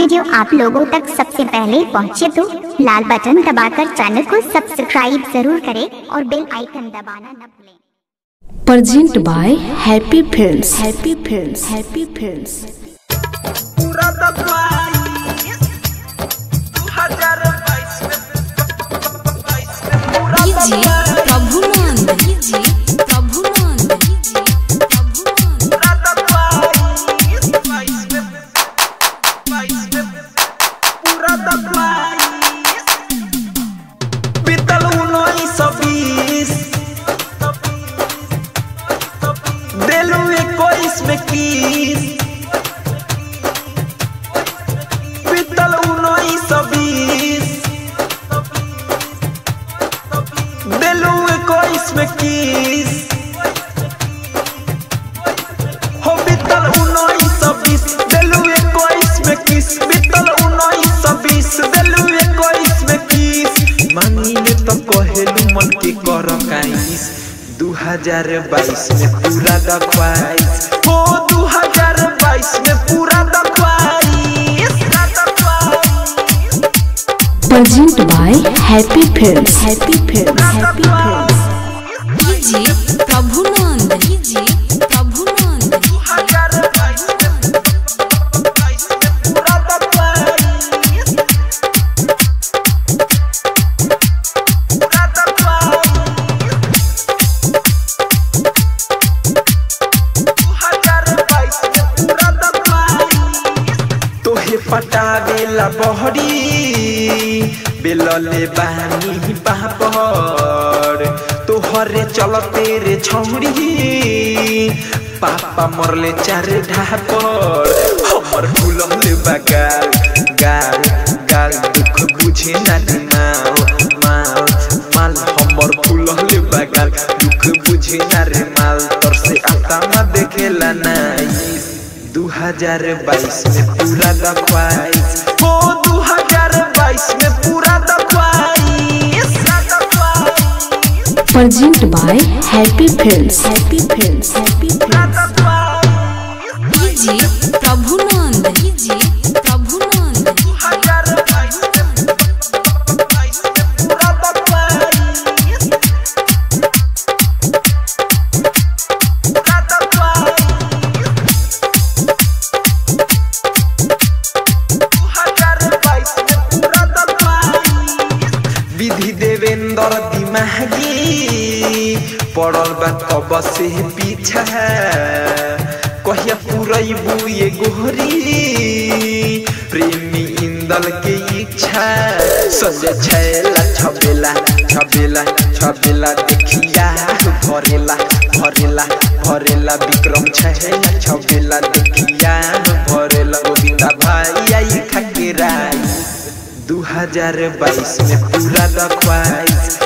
Video आप लोगों तक सबसे पहले पहुंचे तो लाल बटन दबाकर चैनल को सब्सक्राइब जरूर करें और बेल आइकन दबाना न भूलें। Present by Happy Films. Happy Films. Happy Films. मन के कर 2022 में पूरा दखवाइस हो 2022 में पूरा दखवाइस। Present by Happy Films. Happy Films. Happy Films. DJ Prabhunand. DJ Prabhunand. 2022 में पूरा दखवाइस। पटावेला बहरी बेलले बानी पापड़ तोहरे चलते रे छौड़ी पापा मरले 4 ढापड़ हमर फूलले बगाल गाल गाल दुख बुझे ना माल माल हमर फूलले बगाल दुख बुझे ना रे माल तर से आता ना देखेला नाइस 2022 में पूरा दखवाइस हो 2022 में पूरा दखवाइस। Present by Happy Films. Happy Films. Happy Films. DJ Prabhunand. DJ Prabhunand. 2022 में पूरा दखवाइस। विधि देवेंद्र दिमागी पड़ल बा कब से पीछा कहिया पुरैबू ये गोहरी प्रेमी इंदल के इच्छा संजय छैला छबेला छबेला छबेला देखिया भरेला भरेला भरेला विक्रम छैला छबेला देखिया भरेला गोविंदा भाई आई खकेराई 2022 में पूरा दखवाइस